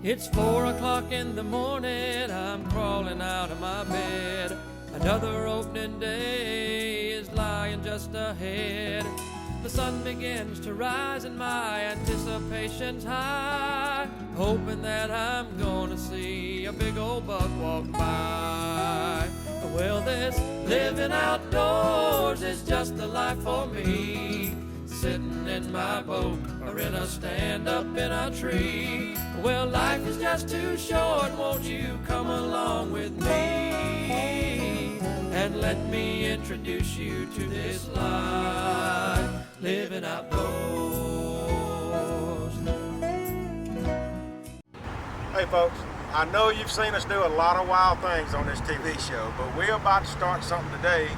It's 4 o'clock in the morning, I'm crawling out of my bed. Another opening day is lying just ahead. The sun begins to rise and my anticipation's high, hoping that I'm gonna see a big old buck walk by. Well, this living outdoors is just the life for me, sitting in my boat or in a stand up in a tree. Well, life is just too short, won't you come along with me and let me introduce you to this life, living outdoors. Hey folks, I know you've seen us do a lot of wild things on this TV show, but we're about to start something today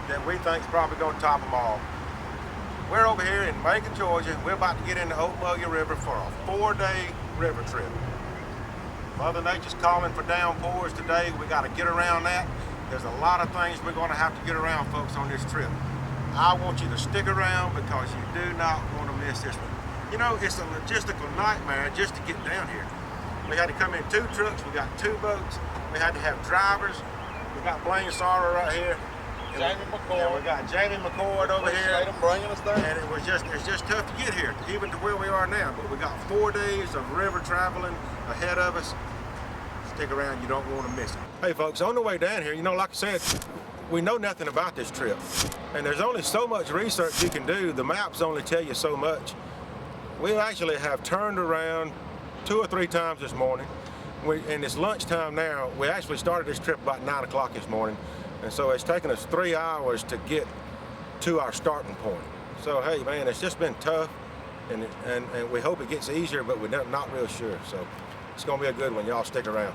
that we think is probably going to top them all. We're over here in Macon, Georgia. We're about to get into Ocmulgee River for a 4-day river trip. Mother Nature's calling for downpours today. We got to get around that. There's a lot of things we're going to have to get around, folks, on this trip. I want you to stick around because you do not want to miss this one. You know, it's a logistical nightmare just to get down here. We had to come in 2 trucks. We got 2 boats. We had to have drivers. We got Blaine Sarver right here. Jamie McCord. Yeah, we got Jamie McCord over here. Bringing us there. And it's just tough to get here, even to where we are now. But we got 4 days of river traveling ahead of us. Stick around, you don't want to miss it. Hey folks, on the way down here, you know, like I said, we know nothing about this trip. And there's only so much research you can do. The maps only tell you so much. We actually have turned around 2 or 3 times this morning. And it's lunchtime now. We actually started this trip about 9 o'clock this morning. And so it's taken us 3 hours to get to our starting point. So, hey, man, it's just been tough, and we hope it gets easier, but we're not real sure. So it's going to be a good one. Y'all stick around.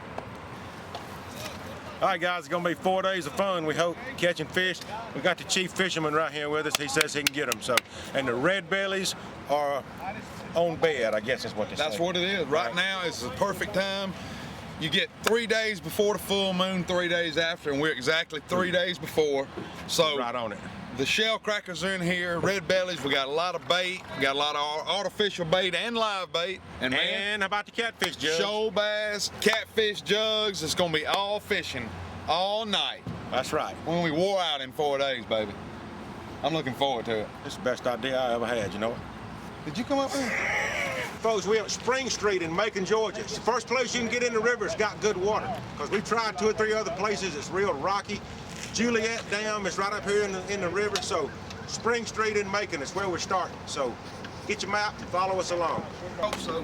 All right, guys, it's going to be 4 days of fun, we hope, catching fish. We got the chief fisherman right here with us. He says he can get them. So, and the red bellies are on bed, I guess is what they say. That's what it is. Right now is the perfect time. You get 3 days before the full moon, 3 days after, and we're exactly 3 days before. So right on it. The shell crackers are in here, red bellies. We got a lot of bait. We got a lot of artificial bait and live bait. And man, how about the catfish jugs? Shoal bass, catfish jugs. It's gonna be all fishing all night. That's right. When we wore out in 4 days, baby. I'm looking forward to it. It's the best idea I ever had, you know it? Did you come up here? Folks, we're at Spring Street in Macon, Georgia. It's the first place you can get in the river. It's got good water. Because we've tried 2 or 3 other places. It's real rocky. Juliet Dam is right up here in the river. So Spring Street in Macon is where we're starting. So get your map and follow us along. Hope so.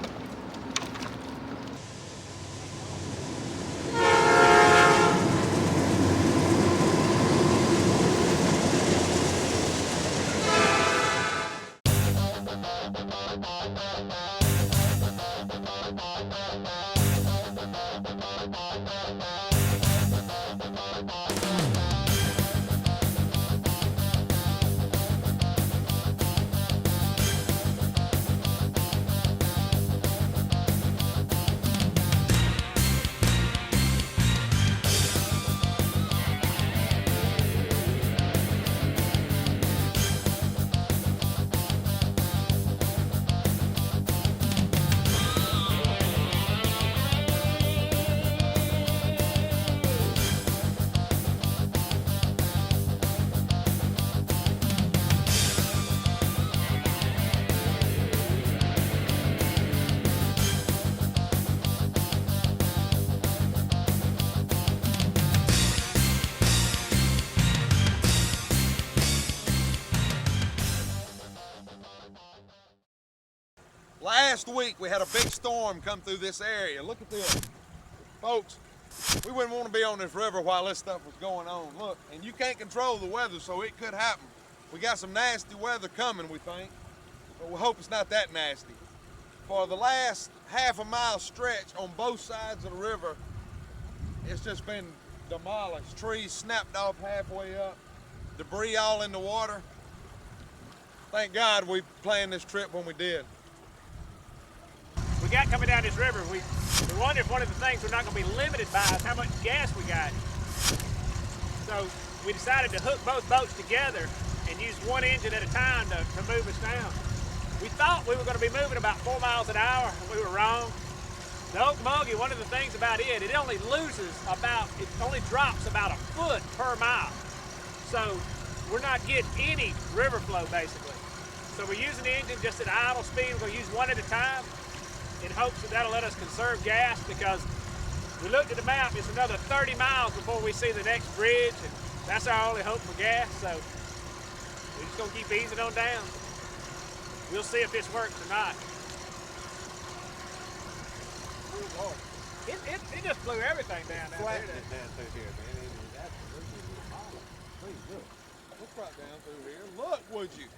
Last week we had a big storm come through this area. Look at this. Folks, we wouldn't want to be on this river while this stuff was going on. Look, and you can't control the weather, so it could happen. We got some nasty weather coming, we think, but we hope it's not that nasty. For the last half-a-mile stretch on both sides of the river, it's just been demolished. Trees snapped off halfway up, debris all in the water. Thank God we planned this trip when we did. We got coming down this river, we wonder if one of the things we're not going to be limited by is how much gas we got. So we decided to hook both boats together and use one engine at a time to move us down. We thought we were going to be moving about 4 miles an hour, and we were wrong. The Ocmulgee, one of the things about it only drops about a foot per mile. So we're not getting any river flow basically. So we're using the engine just at idle speed. We're gonna use one at a time in hopes that that'll let us conserve gas, because we looked at the map, it's another 30 miles before we see the next bridge, and that's our only hope for gas. So we're just gonna keep easing on down. We'll see if this works or not. It just blew everything down there. Flattened it down through here, man. It is absolutely awesome. Please look. Look right down through here. Look, would you?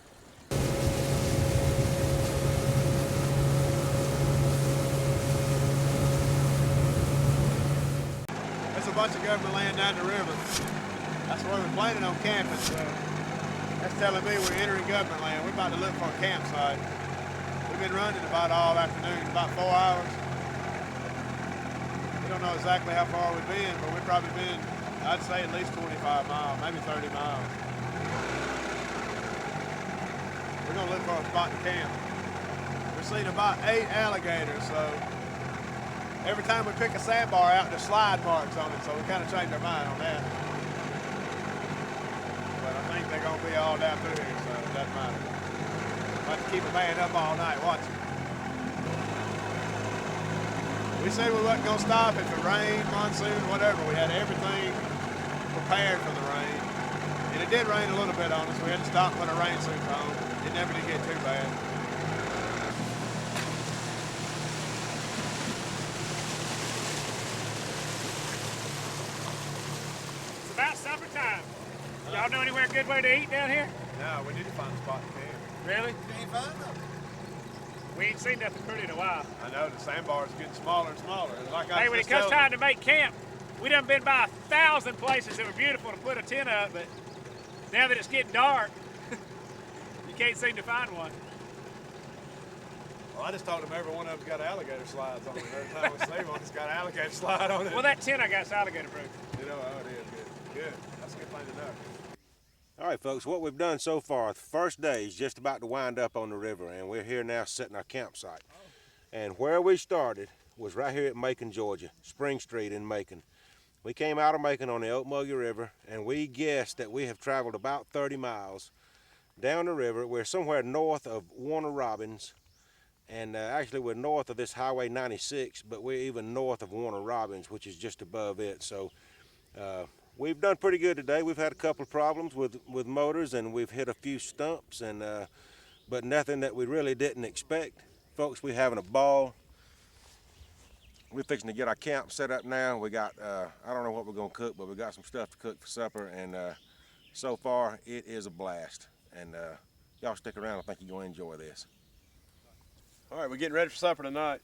There's a bunch of government land down the river. That's where we're planning on camping, so that's telling me we're entering government land. We're about to look for a campsite. We've been running about all afternoon, about 4 hours. We don't know exactly how far we've been, but we've probably been, I'd say at least 25 miles, maybe 30 miles. We're gonna look for a spot to camp. We've seen about 8 alligators, so every time we pick a sandbar out, there's slide marks on it, so we kind of changed our mind on that. But I think they're gonna be all down through here, so it doesn't matter. We'll have to keep a man up all night watching. We said we wasn't gonna stop if it rained, monsoon, whatever. We had everything prepared for the rain. And it did rain a little bit on us. We had to stop and put our rain suits on. It never did get too bad. It's about supper time. Y'all know anywhere good way to eat down here? No, we need to find a spot to camp. Really? You ain't find them. We ain't seen nothing pretty in a while. I know, the sandbar's getting smaller and smaller. Like Hey, when it comes time to make camp, we done been by 1,000 places that were beautiful to put a tent up, but now that it's getting dark, you can't seem to find one. Well, I just told them every one of them's got alligator slides on it. Every time we see one, it's got an alligator slide on it. Well, that tent I got's alligator proof. You know, oh, it is good. Good. That's a good thing to know. All right, folks, what we've done so far, the first day is just about to wind up on the river, and we're here now setting our campsite. And where we started was right here at Macon, Georgia, Spring Street in Macon. We came out of Macon on the Ocmulgee River, and we guessed that we have traveled about 30 miles down the river. We're somewhere north of Warner Robins, and actually we're north of this Highway 96, but we're even north of Warner Robins, which is just above it. So we've done pretty good today. We've had a couple of problems with motors, and we've hit a few stumps, and but nothing that we really didn't expect. Folks, we're having a ball. We're fixing to get our camp set up now. We got, I don't know what we're gonna cook, but we got some stuff to cook for supper, and so far it is a blast. And y'all stick around, I think you're gonna enjoy this. All right, we're getting ready for supper tonight.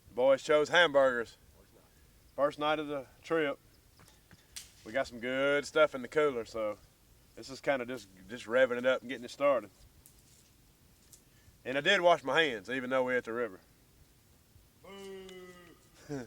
The boys chose hamburgers. First night of the trip. We got some good stuff in the cooler, so this is kind of just revving it up and getting it started. And I did wash my hands, even though we're at the river. Oh,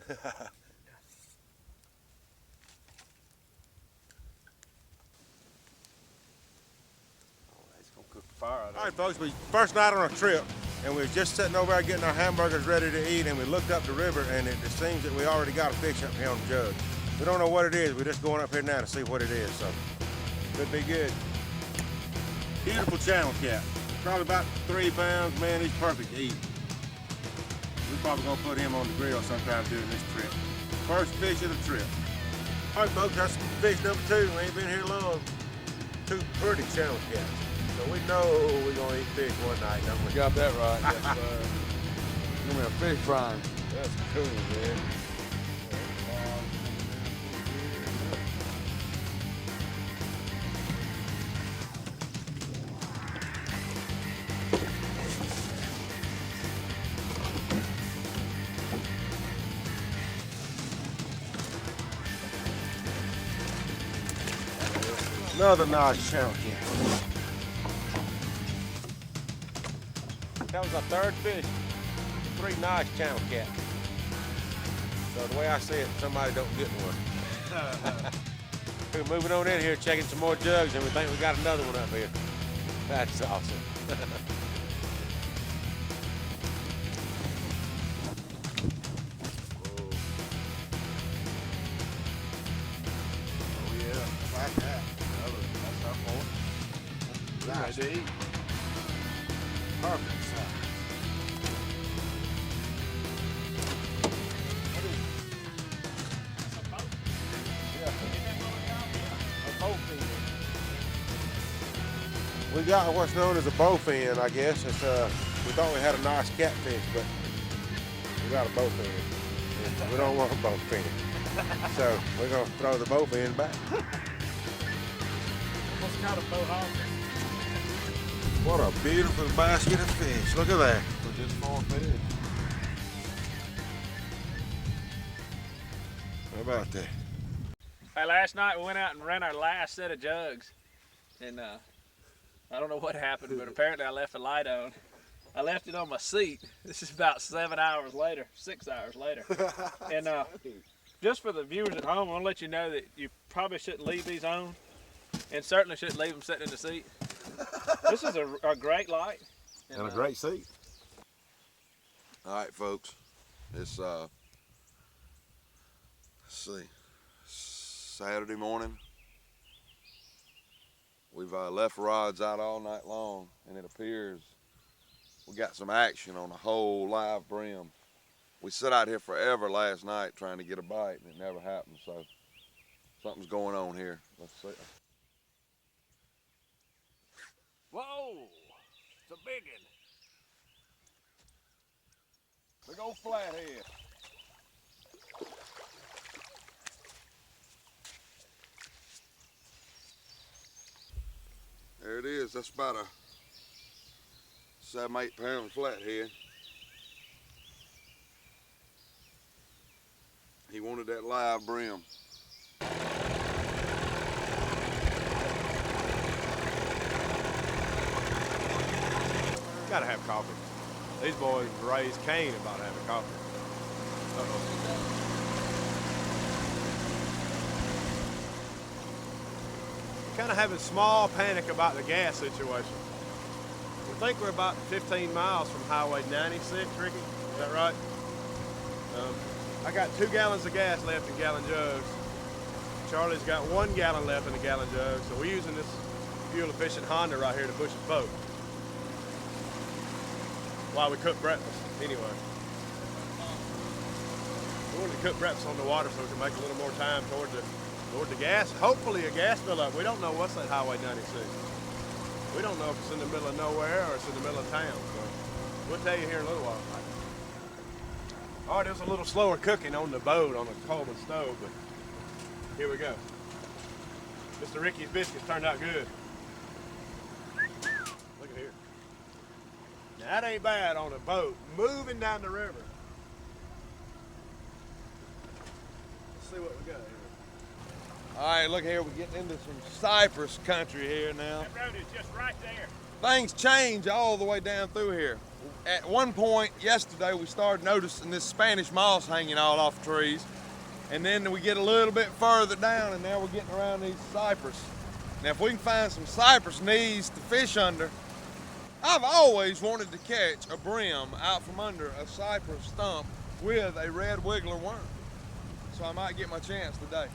that's gonna cook the fire out of it. All right, folks, first night on our trip, and we were just sitting over there getting our hamburgers ready to eat, and we looked up the river, and it seems that we already got a fish up here on the jug. We don't know what it is. We're just going up here now to see what it is, so could be good. Beautiful channel cat. Probably about 3 pounds. Man, he's perfect to eat. We're probably gonna put him on the grill sometime during this trip. First fish of the trip. All right, folks, that's fish number 2. We ain't been here long. 2 pretty channel cats. So we know we're gonna eat fish one night, don't we? You got that right. Yes, sir. Give me a fish frying. That's cool, man. Another nice channel cat. That was our 3rd fish. 3 nice channel cats. So the way I see it, somebody don't get one. We're moving on in here, checking some more jugs, and we think we got another one up here. That's awesome. nice. ready to eat. Perfect size. We got what's known as a bowfin, I guess. It's we thought we had a nice catfish, but we got a bowfin. We don't want a bowfin. So we're gonna throw the bowfin back. What's called a boat hog? What a beautiful basket of fish. Look at that. For just 4 fish. How about that? Hey, last night we went out and ran our last set of jugs, and I don't know what happened, but apparently I left the light on. I left it on my seat. This is about 7 hours later, 6 hours later. And just for the viewers at home, I want to let you know that you probably shouldn't leave these on, and certainly shouldn't leave them sitting in the seat. This is a great light. And a great seat. All right, folks. It's let's see, Saturday morning. We've left rods out all night long, and it appears we got some action on a whole live brim. We sat out here forever last night trying to get a bite, and it never happened. So something's going on here. Let's see. Whoa, it's a big one. Big old flathead. There it is. That's about a 7, 8 pound flathead. He wanted that live brim. Gotta have coffee. These boys raised Cain about having coffee. Kind of having small panic about the gas situation. We think we're about 15 miles from Highway 96, Ricky. Is that right? I got 2 gallons of gas left in gallon jugs. Charlie's got 1 gallon left in a gallon jug, so we're using this fuel-efficient Honda right here to push the boat while we cook breakfast. Anyway, we wanted to cook breakfast on the water so we can make a little more time toward the gas. Hopefully a gas fill up. We don't know what's that Highway 96. We don't know if it's in the middle of nowhere or it's in the middle of town. So we'll tell you here in a little while. All right, it was a little slower cooking on the boat on the Coleman stove, but here we go. Mr. Ricky's biscuits turned out good. Look at here. Now that ain't bad on a boat moving down the river. Let's see what we got here. All right, look here. We're getting into some cypress country here now. That road is just right there. Things change all the way down through here. At one point yesterday, we started noticing this Spanish moss hanging all off trees. And then we get a little bit further down, and now we're getting around these cypress. Now, if we can find some cypress knees to fish under, I've always wanted to catch a brim out from under a cypress stump with a red wiggler worm. So I might get my chance today.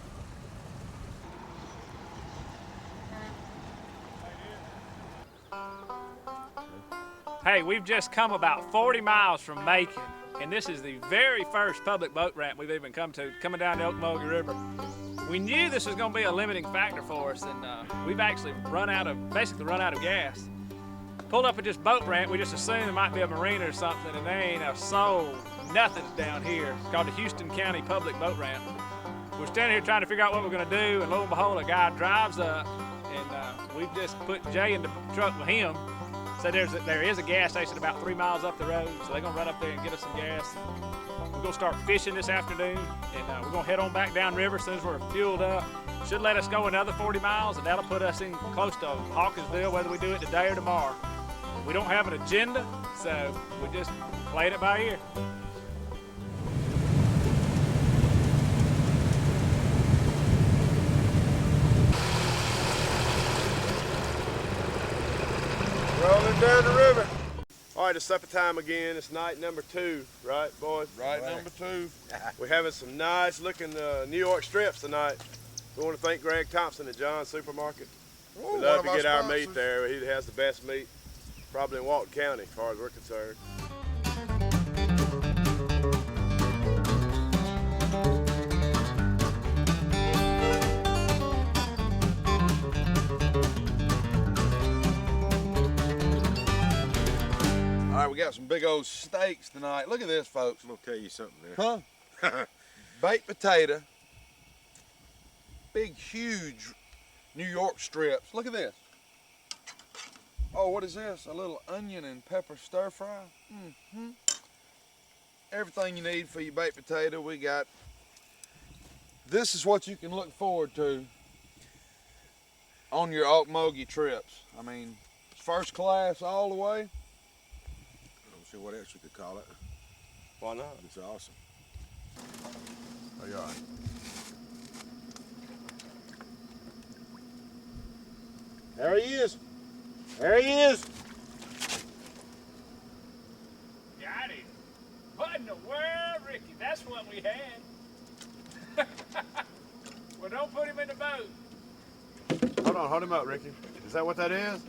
Hey, we've just come about 40 miles from Macon, and this is the very first public boat ramp we've even come to, coming down the Ocmulgee River. We knew this was going to be a limiting factor for us, and we've actually basically run out of gas. Pulled up at this boat ramp, we just assumed there might be a marina or something, and there ain't a soul, nothing's down here. It's called the Houston County Public Boat Ramp. We're standing here trying to figure out what we're going to do, and lo and behold, a guy drives up, and we've just put Jay in the truck with him. So there is a gas station about 3 miles up the road, so they're gonna run up there and get us some gas. We're gonna start fishing this afternoon, and we're gonna head on back downriver as soon as we're fueled up. Should let us go another 40 miles, and that'll put us in close to Hawkinsville, whether we do it today or tomorrow. We don't have an agenda, so we just played it by ear. Rolling down the river. All right, it's supper time again. It's night number 2, right, boys? Right, number 2. We're having some nice looking New York strips tonight. We want to thank Greg Thompson at John's Supermarket. Ooh, We'd one love of to our get our sponsors. meat there. He has the best meat, probably in Walton County, as far as we're concerned. All right, we got some big old steaks tonight. Look at this, folks. I'm gonna tell you something there. Huh? Baked potato. Big, huge New York strips. Look at this. Oh, what is this? A little onion and pepper stir fry. Everything you need for your baked potato, we got. This is what you can look forward to on your Ocmulgee trips. I mean, it's first class all the way. I don't see what else you could call it. Why not? It's awesome. Oh, you all right? There he is. There he is. Got him. What in the world, Ricky? That's what we had. Well, don't put him in the boat. Hold on, hold him up, Ricky. Is that what that is?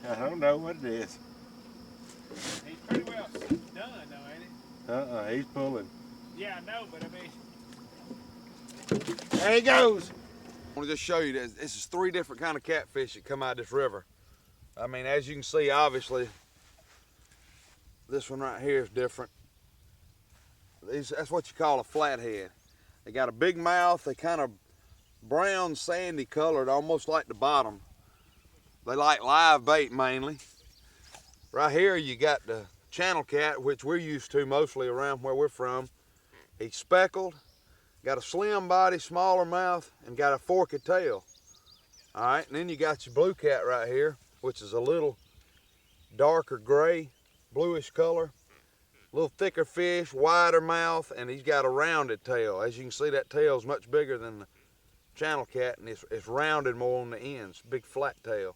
I don't know what it is. He's pretty well done, though, ain't he? He's pulling. Yeah, I know, but I mean, There he goes. I want to just show you that this is 3 different kind of catfish that come out of this river. I mean, as you can see, obviously, this one right here is different. That's what you call a flathead. They got a big mouth. They kind of brown, sandy colored, almost like the bottom. They like live bait mainly. Right here you got the channel cat, which we're used to mostly around where we're from. He's speckled, got a slim body, smaller mouth, and got a forked tail. All right, and then you got your blue cat right here, which is a little darker gray, bluish color. A little thicker fish, wider mouth, and he's got a rounded tail. As you can see, that tail is much bigger than the channel cat, and it's rounded more on the ends, big flat tail.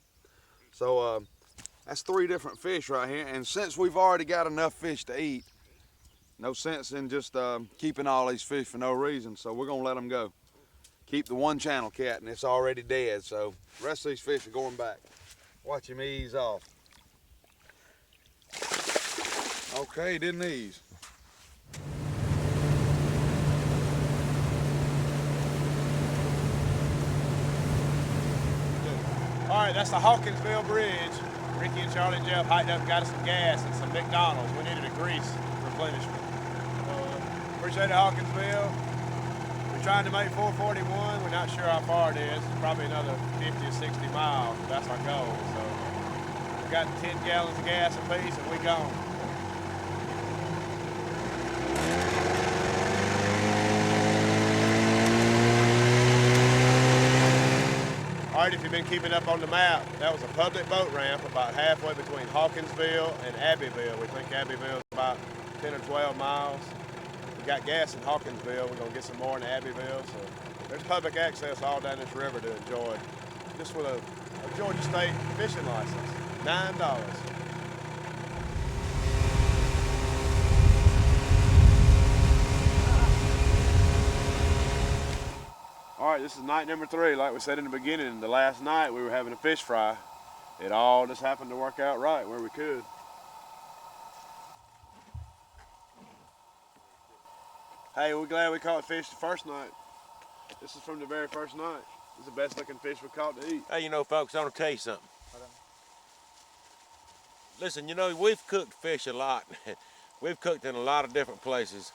So that's 3 different fish right here, and since we've already got enough fish to eat, no sense in just keeping all these fish for no reason, so we're gonna let them go. Keep the one channel cat, and it's already dead, so the rest of these fish are going back. Watch him ease off. Okay, didn't ease. All right, that's the Hawkinsville Bridge. Ricky and Charlie and Jeff hiked up and got us some gas and some McDonald's. We needed a grease replenishment. Appreciate it, Hawkinsville. We're trying to make 441. We're not sure how far it is. Probably another 50 or 60 miles. That's our goal. So we got 10 gallons of gas apiece and we gone. All right, if you've been keeping up on the map, that was a public boat ramp about halfway between Hawkinsville and Abbeville. We think Abbeville is about 10 or 12 miles. We got gas in Hawkinsville. We're gonna get some more in Abbeville. So there's public access all down this river to enjoy. Just with a Georgia State fishing license, $9. All right, this is night number 3. Like we said in the beginning, the last night we were having a fish fry. It all just happened to work out right where we could. Hey, we're glad we caught fish the first night. This is from the very first night. This is the best looking fish we caught to eat. Hey, you know, folks, I want to tell you something. Listen, you know, we've cooked fish a lot. We've cooked in a lot of different places.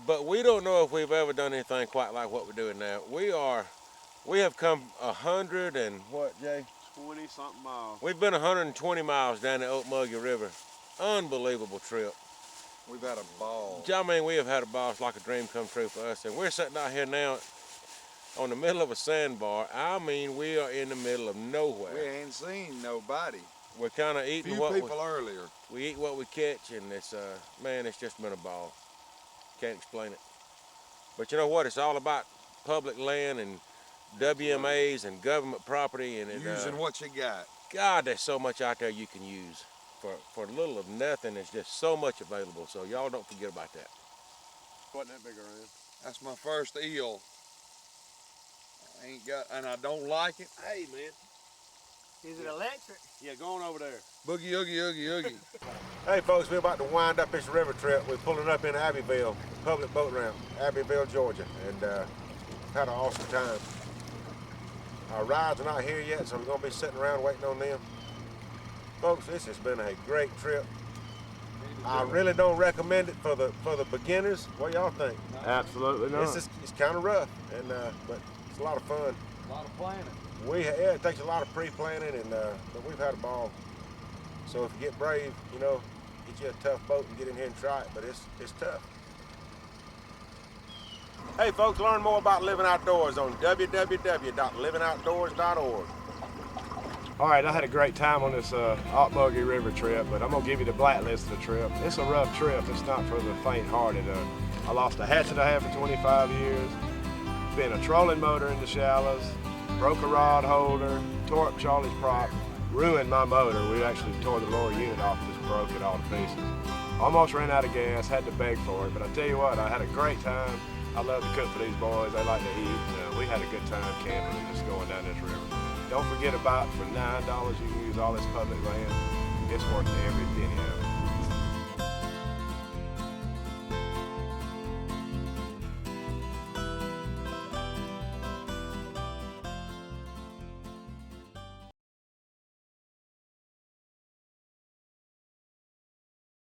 But we don't know if we've ever done anything quite like what we're doing now. We have come 100 and what, Jay? 20 something miles. We've been 120 miles down the Ocmulgee River. Unbelievable trip. We've had a ball. I mean, we have had a ball. It's like a dream come true for us. And we're sitting out here now on the middle of a sandbar. I mean, we are in the middle of nowhere. We ain't seen nobody. We're kind of eating Few what people earlier. we eat what we catch, and it's man, it's just been a ball. Can't explain it. But you know what? It's all about public land and WMAs and government property, and Using what you got. God, there's so much out there you can use for little of nothing. There's just so much available. So y'all don't forget about that. Wasn't that big around? That's my first eel. Ain't got, and I don't like it. Hey, man. Is it electric? Yeah, go on over there. Boogie, oogie, oogie, oogie. Hey folks, we're about to wind up this river trip. We're pulling up in Abbeville, public boat ramp, Abbeville, Georgia, and had an awesome time. Our rides are not here yet, so we're gonna be sitting around waiting on them. Folks, this has been a great trip. I really don't recommend it for the beginners. What y'all think? Absolutely not. It's kind of rough, and but it's a lot of fun. A lot of planning. Yeah, it takes a lot of pre-planning, and but we've had a ball. So if you get brave, you know, get you a tough boat and get in here and try it. But it's tough. Hey folks, learn more about living outdoors on www.livingoutdoors.org. All right, I had a great time on this Ocmulgee River trip, but I'm gonna give you the blacklist of the trip. It's a rough trip. It's not for the faint-hearted. I lost a hatchet I had for 25 years, been a trolling motor in the shallows, broke a rod holder, tore up Charlie's prop, ruined my motor. We actually tore the lower unit off, just broke it all to pieces. Almost ran out of gas, had to beg for it, but I tell you what, I had a great time. I love to cook for these boys. They like to eat. We had a good time camping and just going down this river. Don't forget about for $9 you can use all this public land. It's worth every penny of it.